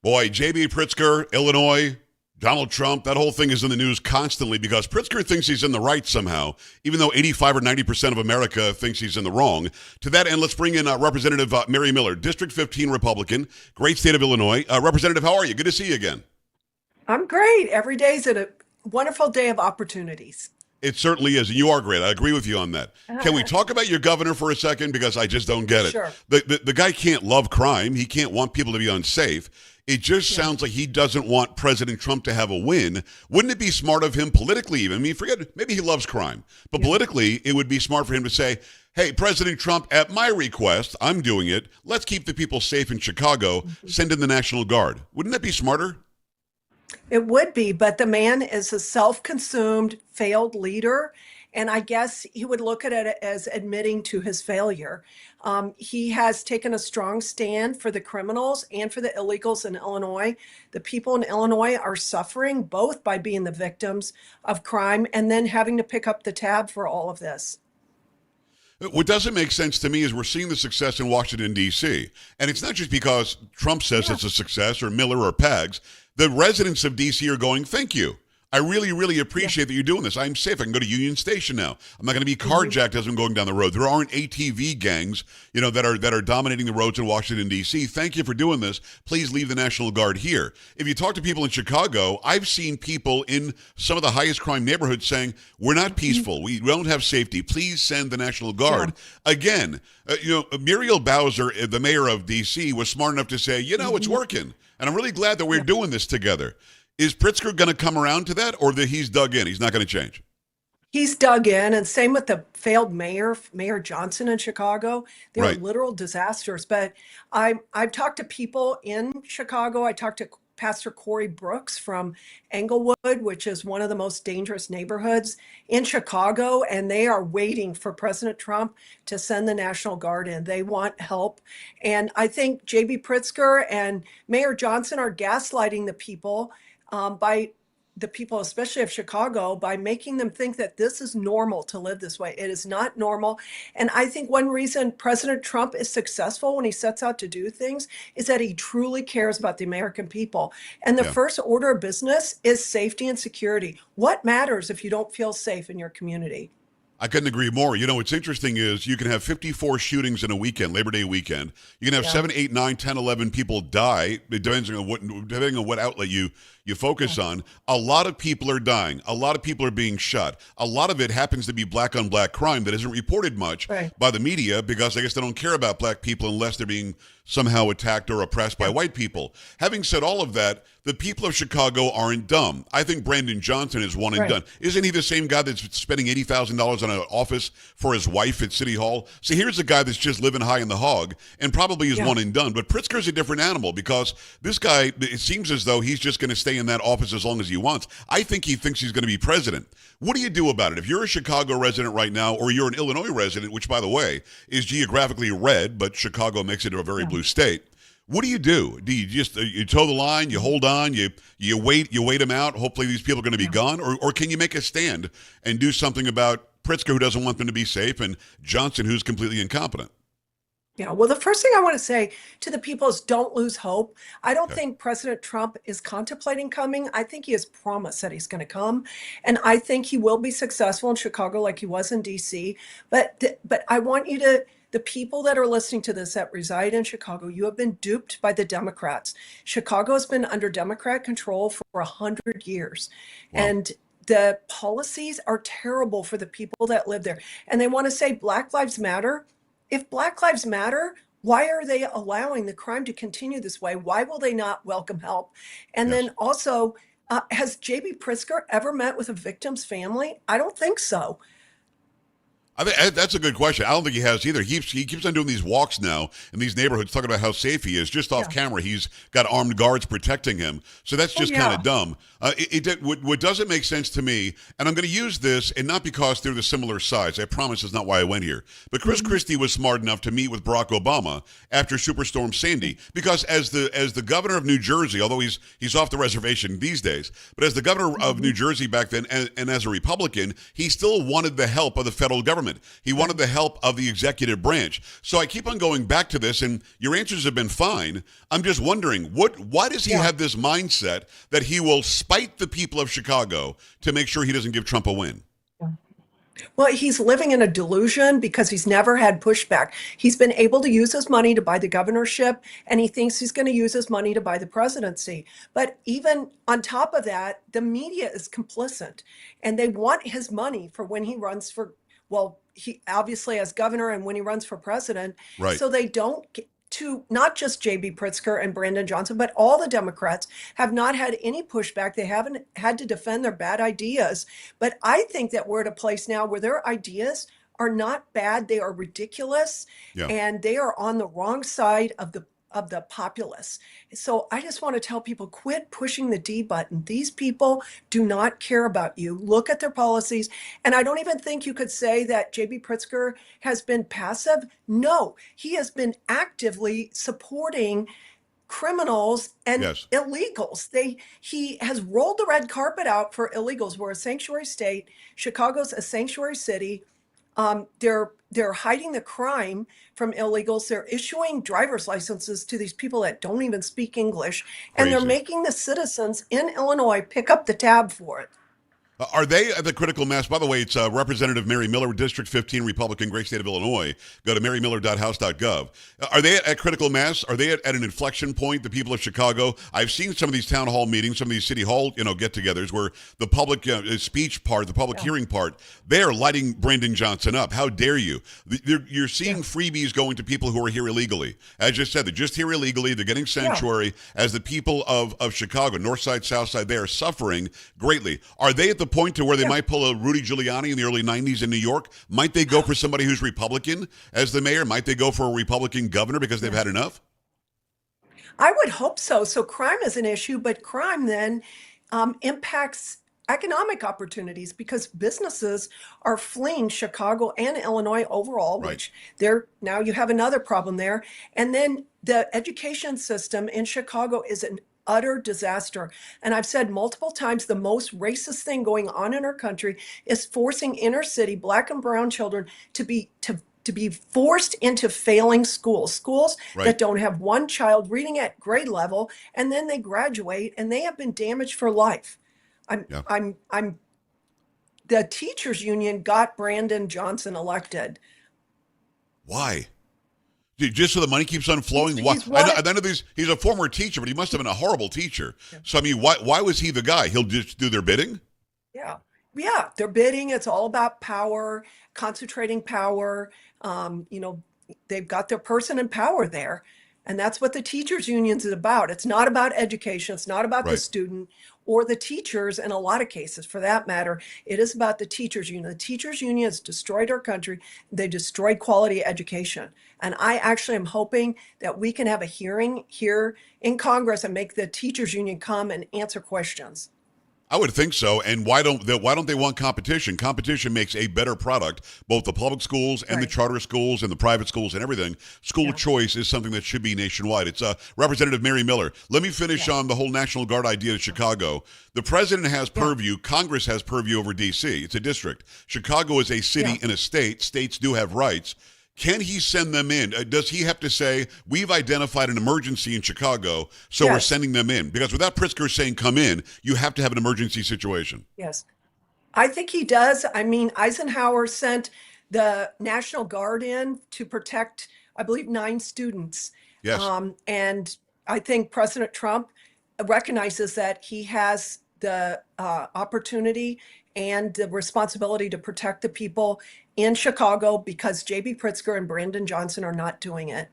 Boy, JB Pritzker, Illinois, Donald Trump, that whole thing is in the news constantly because Pritzker thinks he's in the right somehow, even though 85 or 90% of America thinks he's in the wrong. To that end, let's bring in Representative Mary Miller, District 15 Republican, great state of Illinois. Representative, how are you? Good to see you again. I'm great. Every day is a wonderful day of opportunities. It certainly is, and you are great. I agree with you on that. Can we talk about your governor for a second? Because I just don't get it. Sure. The guy can't love crime. He can't want people to be unsafe. It just sounds like he doesn't want President Trump to have a win. Wouldn't it be smart of him politically even? I mean, forget, maybe he loves crime. But politically, it would be smart for him to say, hey, President Trump, at my request, I'm doing it. Let's keep the people safe in Chicago. Send in the National Guard. Wouldn't that be smarter? It would be, but the man is a self-consumed, failed leader. And I guess he would look at it as admitting to his failure. He has taken a strong stand for the criminals and for the illegals in Illinois. The people in Illinois are suffering both by being the victims of crime and then having to pick up the tab for all of this. What doesn't make sense to me is we're seeing the success in Washington, D.C. And it's not just because Trump says it's a success or Miller or Pags. The residents of D.C. are going, thank you. I really, really appreciate that you're doing this. I'm safe. I can go to Union Station now. I'm not going to be carjacked as I'm going down the road. There aren't ATV gangs, that are dominating the roads in Washington, D.C. Thank you for doing this. Please leave the National Guard here. If you talk to people in Chicago, I've seen people in some of the highest crime neighborhoods saying, we're not peaceful. We don't have safety. Please send the National Guard. Again, Muriel Bowser, the mayor of D.C., was smart enough to say, it's working. And I'm really glad that we're doing this together. Is Pritzker going to come around to that, or that he's dug in? He's not going to change. He's dug in, and same with the failed Mayor Johnson in Chicago. They're literal disasters. But I've talked to people in Chicago. I talked to Pastor Corey Brooks from Englewood, which is one of the most dangerous neighborhoods in Chicago, and they are waiting for President Trump to send the National Guard in. They want help. And I think JB Pritzker and Mayor Johnson are gaslighting the people by the people, especially of Chicago, by making them think that this is normal to live this way. It is not normal. And I think one reason President Trump is successful when he sets out to do things is that he truly cares about the American people. And the first order of business is safety and security. What matters if you don't feel safe in your community? I couldn't agree more. What's interesting is you can have 54 shootings in a weekend, Labor Day weekend. You can have 7, 8, 9, 10, 11 people die, depending on what outlet you focus on. A lot of people are dying. A lot of people are being shot. A lot of it happens to be black on black crime that isn't reported much by the media because I guess they don't care about black people unless they're being somehow attacked or oppressed by white people. Having said all of that, the people of Chicago aren't dumb. I think Brandon Johnson is one and done. Isn't he the same guy that's spending $80,000 on an office for his wife at City Hall? So here's a guy that's just living high in the hog and probably is one and done. But Pritzker's a different animal because this guy, it seems as though he's just going to stay in that office as long as he wants. I think he thinks he's going to be president. What do you do about it? If you're a Chicago resident right now, or you're an Illinois resident, which by the way is geographically red, but Chicago makes it a very blue state. What do? Do you just you toe the line, you hold on, you wait them out? Hopefully these people are going to be gone, or can you make a stand and do something about Pritzker, who doesn't want them to be safe, and Johnson, who's completely incompetent? Yeah, well, the first thing I want to say to the people is don't lose hope. I don't think President Trump is contemplating coming. I think he has promised that he's going to come. And I think he will be successful in Chicago like he was in D.C. But I want you to, the people that are listening to this that reside in Chicago, you have been duped by the Democrats. Chicago has been under Democrat control for 100 years. Wow. And the policies are terrible for the people that live there. And they want to say Black Lives Matter. If Black Lives Matter, why are they allowing the crime to continue this way? Why will they not welcome help? And then also, has JB Pritzker ever met with a victim's family? I don't think so. I think that's a good question. I don't think he has either. He keeps on doing these walks now in these neighborhoods, talking about how safe he is. Just off camera, he's got armed guards protecting him. So that's just kind of dumb. What doesn't make sense to me, and I'm going to use this, and not because they're the similar size. I promise it's not why I went here. But Chris Christie was smart enough to meet with Barack Obama after Superstorm Sandy, because as the governor of New Jersey, although he's off the reservation these days, but as the governor of New Jersey back then, and as a Republican, he still wanted the help of the federal government. government. He wanted the help of the executive branch. So I keep on going back to this, and your answers have been fine. I'm just wondering, why does he have this mindset that he will spite the people of Chicago to make sure he doesn't give Trump a win? Well, he's living in a delusion because he's never had pushback. He's been able to use his money to buy the governorship, and he thinks he's going to use his money to buy the presidency. But even on top of that, the media is complicit, and they want his money for when he runs for, well, he obviously as governor and when he runs for president. Right. So they don't get to, not just JB Pritzker and Brandon Johnson, but all the Democrats have not had any pushback. They haven't had to defend their bad ideas. But I think that we're at a place now where their ideas are not bad. They are ridiculous, and they are on the wrong side of the populace. So I just want to tell people, quit pushing the D button. These people do not care about you. Look at their policies. And I don't even think you could say that JB Pritzker has been passive. No, he has been actively supporting criminals and illegals. He has rolled the red carpet out for illegals. We're a sanctuary state. Chicago's a sanctuary city. They're hiding the crime from illegals. They're issuing driver's licenses to these people that don't even speak English, and they're making the citizens in Illinois pick up the tab for it. Are they at the critical mass? By the way, it's Representative Mary Miller, District 15, Republican, great state of Illinois. Go to marymiller.house.gov. Are they at critical mass? Are they at an inflection point, the people of Chicago? I've seen some of these town hall meetings, some of these city hall get-togethers where the public speech part, the public hearing part, they're lighting Brandon Johnson up. How dare you? You're seeing freebies going to people who are here illegally. As you said, they're just here illegally. They're getting sanctuary as the people of Chicago, north side, south side, they are suffering greatly. Are they at the point to where they might pull a Rudy Giuliani in the early 90s in New York? Might they go for somebody who's Republican as the mayor? Might they go for a Republican governor because they've had enough? I would hope so. So crime is an issue, but crime then impacts economic opportunities because businesses are fleeing Chicago and Illinois overall, which now you have another problem there. And then the education system in Chicago is an utter disaster. And I've said multiple times, the most racist thing going on in our country is forcing inner city Black and brown children to be forced into failing schools that don't have one child reading at grade level, and then they graduate and they have been damaged for life. The teachers union got Brandon Johnson elected. Why? Just so the money keeps on flowing? I know he's a former teacher, but he must have been a horrible teacher. So, I mean, why was he the guy? He'll just do their bidding? Yeah, their bidding. It's all about power, concentrating power. They've got their person in power there. And that's what the teachers unions is about. It's not about education. It's not about the student or the teachers in a lot of cases, for that matter. It is about the teachers union. The teachers union has destroyed our country. They destroyed quality education. And I actually am hoping that we can have a hearing here in Congress and make the teachers union come and answer questions. I would think so. And why don't they want competition? Competition makes a better product, both the public schools and the charter schools and the private schools and everything. School choice is something that should be nationwide. It's Representative Mary Miller. Let me finish on the whole National Guard idea in Chicago. The president has purview. Congress has purview over D.C. It's a district. Chicago is a city and a state. States do have rights. Can he send them in? Does he have to say, we've identified an emergency in Chicago, so we're sending them in? Because without Pritzker saying come in, you have to have an emergency situation. Yes, I think he does. I mean, Eisenhower sent the National Guard in to protect, I believe, 9 students. Yes. And I think President Trump recognizes that he has the opportunity and the responsibility to protect the people in Chicago because JB Pritzker and Brandon Johnson are not doing it.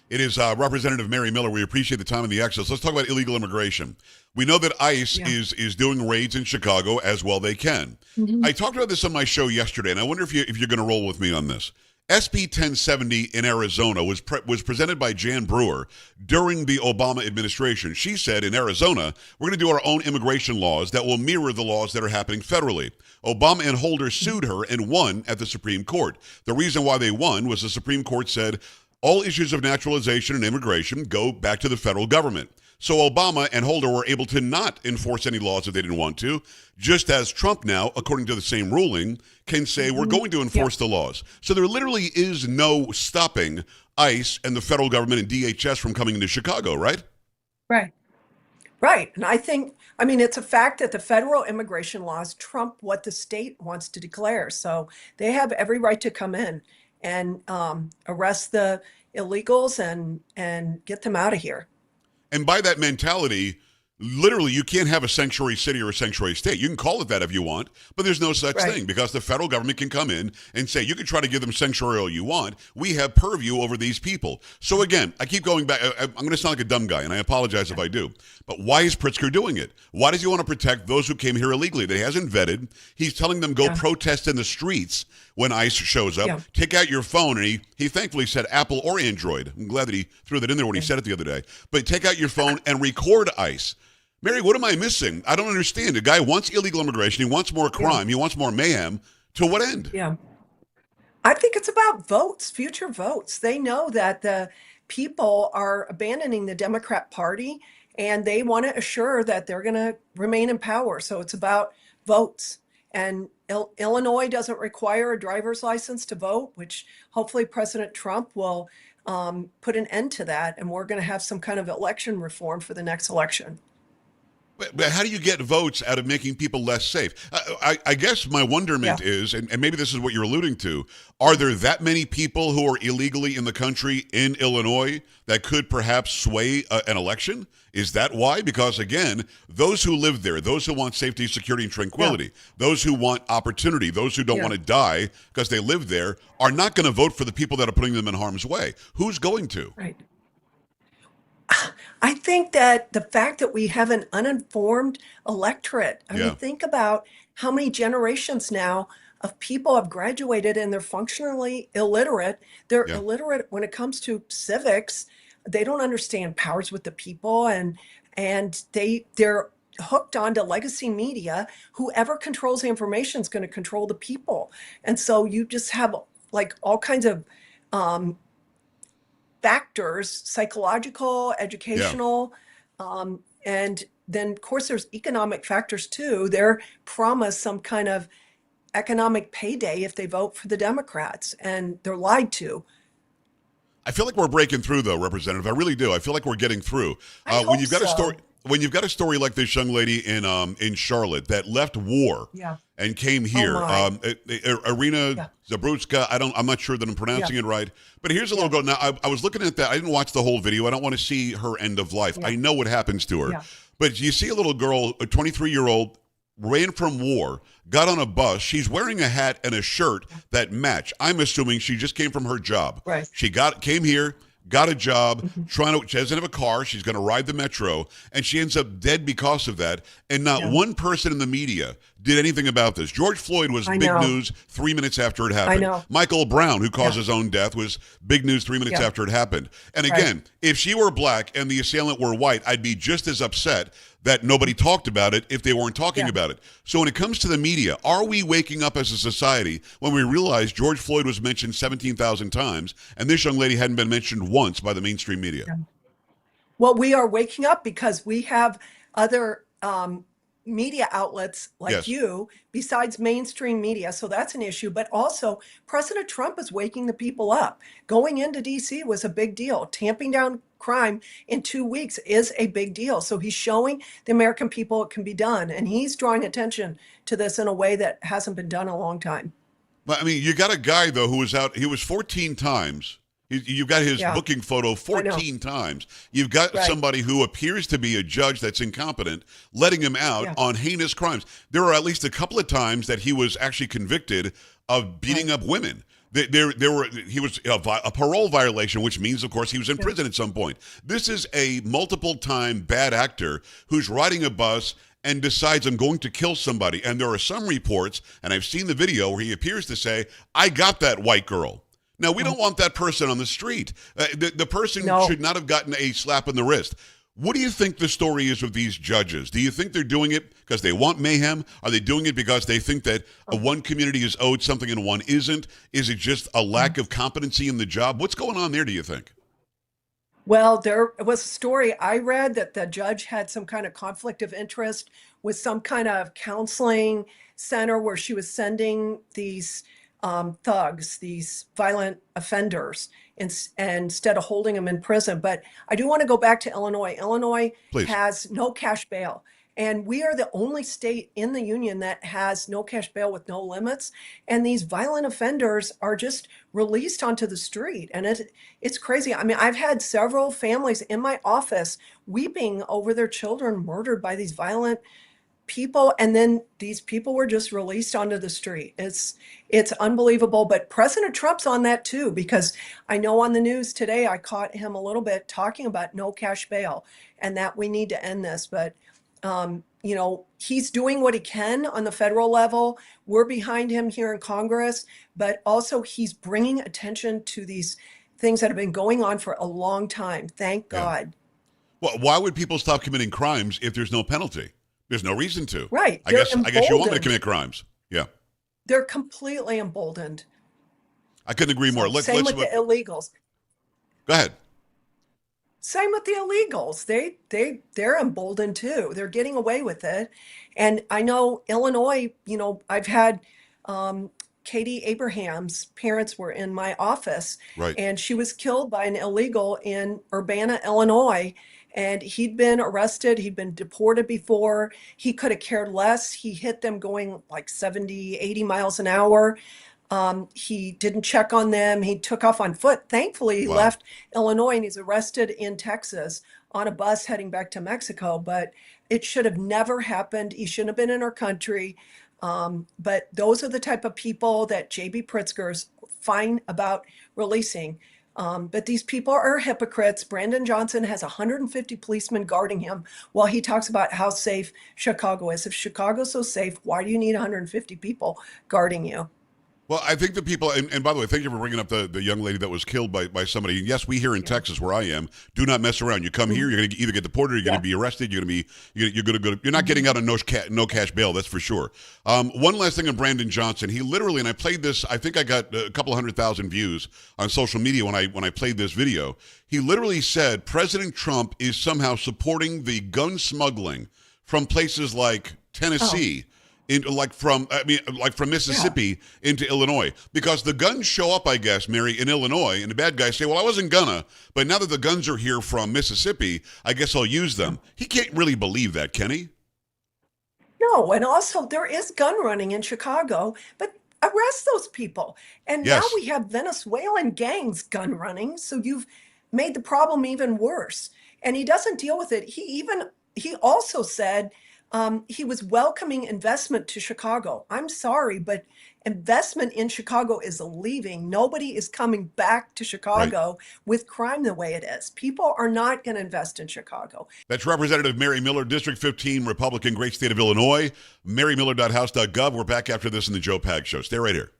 It is Representative Mary Miller. We appreciate the time and the access. Let's talk about illegal immigration. We know that ICE is doing raids in Chicago as well they can. I talked about this on my show yesterday, and I wonder if you're going to roll with me on this. SB 1070 in Arizona was presented by Jan Brewer during the Obama administration. She said in Arizona, we're going to do our own immigration laws that will mirror the laws that are happening federally. Obama and Holder sued her and won at the Supreme Court. The reason why they won was the Supreme Court said all issues of naturalization and immigration go back to the federal government. So Obama and Holder were able to not enforce any laws if they didn't want to, just as Trump now, according to the same ruling, can say we're going to enforce the laws. So there literally is no stopping ICE and the federal government and DHS from coming into Chicago, right? Right. Right. And I mean, it's a fact that the federal immigration laws trump what the state wants to declare. So they have every right to come in and arrest the illegals and get them out of here. And by that mentality, literally, you can't have a sanctuary city or a sanctuary state. You can call it that if you want, but there's no such thing because the federal government can come in and say, you can try to give them sanctuary all you want. We have purview over these people. So again, I keep going back. I'm going to sound like a dumb guy, and I apologize if I do. But why is Pritzker doing it? Why does he want to protect those who came here illegally that he hasn't vetted? He's telling them go protest in the streets when ICE shows up. Take out your phone. And he thankfully said Apple or Android. I'm glad that he threw that in there when he said it the other day. But take out your phone and record ICE. Mary, what am I missing? I don't understand. The guy wants illegal immigration. He wants more crime. He wants more mayhem. To what end? Yeah. I think it's about votes, future votes. They know that the people are abandoning the Democrat Party and they want to assure that they're going to remain in power. So it's about votes. And Illinois doesn't require a driver's license to vote, which hopefully President Trump will put an end to that. And we're going to have some kind of election reform for the next election. But how do you get votes out of making people less safe? I guess my wonderment is, and maybe this is what you're alluding to, are there that many people who are illegally in the country in Illinois that could perhaps sway an election? Is that why? Because, again, those who live there, those who want safety, security, and tranquility, those who want opportunity, those who don't want to die because they live there, are not going to vote for the people that are putting them in harm's way. Who's going to? Right. I think that the fact that we have an uninformed electorate, I mean, think about how many generations now of people have graduated and they're functionally illiterate. They're illiterate when it comes to civics. They don't understand powers with the people and they're hooked onto legacy media. Whoever controls the information is going to control the people. And so you just have like all kinds of factors, psychological, educational, and then of course there's economic factors too. They're promised some kind of economic payday if they vote for the Democrats, and they're lied to. I feel like we're breaking through, though, Representative. I really do. I feel like we're getting through. When you've got a story, when you've got a story like this young lady in Charlotte that left war and came here, Irina Zabrutska. I'm not sure that I'm pronouncing it right, but here's a little girl. Now, I was looking at that. I didn't watch the whole video. I don't want to see her end of life. I know what happens to her, but you see a little girl, a 23-year-old. Ran from war, got on a bus. She's wearing a hat and a shirt that match. I'm assuming she just came from her job. Right. She came here, got a job, she doesn't have a car. She's going to ride the metro, and she ends up dead because of that. And not one person in the media did anything about this. George Floyd was big news 3 minutes after it happened. Michael Brown, who caused his own death, was big news 3 minutes after it happened. And again, if she were black and the assailant were white, I'd be just as upset that nobody talked about it if they weren't talking about it. So when it comes to the media, are we waking up as a society when we realize George Floyd was mentioned 17,000 times and this young lady hadn't been mentioned once by the mainstream media? Well, we are waking up because we have other media outlets like you besides mainstream media. So that's an issue. But also, President Trump is waking the people up. Going into D.C. was a big deal. Tamping down crime in 2 weeks is a big deal. So he's showing the American people it can be done. And he's drawing attention to this in a way that hasn't been done in a long time. But I mean, you got a guy, though, who was out. He was 14 times. You've got his booking photo 14 times. You've got somebody who appears to be a judge that's incompetent, letting him out on heinous crimes. There were at least a couple of times that he was actually convicted of beating up women. He was a parole violation, which means, of course, he was in prison at some point. This is a multiple-time bad actor who's riding a bus and decides I'm going to kill somebody. And there are some reports, and I've seen the video, where he appears to say, I got that white girl. Now, we don't want that person on the street. The person should not have gotten a slap in the wrist. What do you think the story is with these judges? Do you think they're doing it because they want mayhem? Are they doing it because they think that one community is owed something and one isn't? Is it just a lack of competency in the job? What's going on there, do you think? Well, there was a story I read that the judge had some kind of conflict of interest with some kind of counseling center where she was sending these thugs, these violent offenders, instead of holding them in prison. But I do want to go back to Illinois. Illinois Please. has no cash bail. And we are the only state in the union that has no cash bail with no limits. And these violent offenders are just released onto the street. And it's crazy. I mean, I've had several families in my office weeping over their children murdered by these violent people, and then these people were just released onto the street. It's unbelievable. But President Trump's on that too, because I know on the news today I caught him a little bit talking about no cash bail and that we need to end this. But he's doing what he can on the federal level. We're behind him here in Congress, but also he's bringing attention to these things that have been going on for a long time. Thank Yeah. God. Well, why would people stop committing crimes if there's no penalty? There's no reason to. Right. I guess you want me to commit crimes. Yeah. They're completely emboldened. I couldn't agree more. Same with the illegals. Go ahead. Same with the illegals. They're emboldened too. They're getting away with it. And I know Illinois, I've had Katie Abraham's parents were in my office, Right. and she was killed by an illegal in Urbana, Illinois. And he'd been arrested. He'd been deported before. He could have cared less. He hit them going like 70, 80 miles an hour. He didn't check on them. He took off on foot. Thankfully, he Wow. left Illinois and he's arrested in Texas on a bus heading back to Mexico. But it should have never happened. He shouldn't have been in our country. But those are the type of people that JB Pritzker is fine about releasing. But these people are hypocrites. Brandon Johnson has 150 policemen guarding him while he talks about how safe Chicago is. If Chicago's so safe, why do you need 150 people guarding you? Well, I think the people, and by the way, thank you for bringing up the young lady that was killed by somebody. Yes, we here in Texas, where I am, do not mess around. You come here, you're going to either get deported, or you're going to be arrested. You're not getting out on no cash bail. That's for sure. One last thing on Brandon Johnson. He literally, and I played this. I think I got a couple 100,000 views on social media when I played this video. He literally said President Trump is somehow supporting the gun smuggling from places like Tennessee. From Mississippi into Illinois, because the guns show up, I guess, Mary, in Illinois, and the bad guys say, well, I wasn't gonna, but now that the guns are here from Mississippi, I guess I'll use them. He can't really believe that, can he? No, and also there is gun running in Chicago, but arrest those people. And now Yes. we have Venezuelan gangs gun running, so you've made the problem even worse. And he doesn't deal with it. He also said he was welcoming investment to Chicago. I'm sorry, but investment in Chicago is leaving. Nobody is coming back to Chicago with crime the way it is. People are not going to invest in Chicago. That's Representative Mary Miller, District 15, Republican, great state of Illinois. MaryMiller.house.gov. We're back after this in the Joe Pag Show. Stay right here.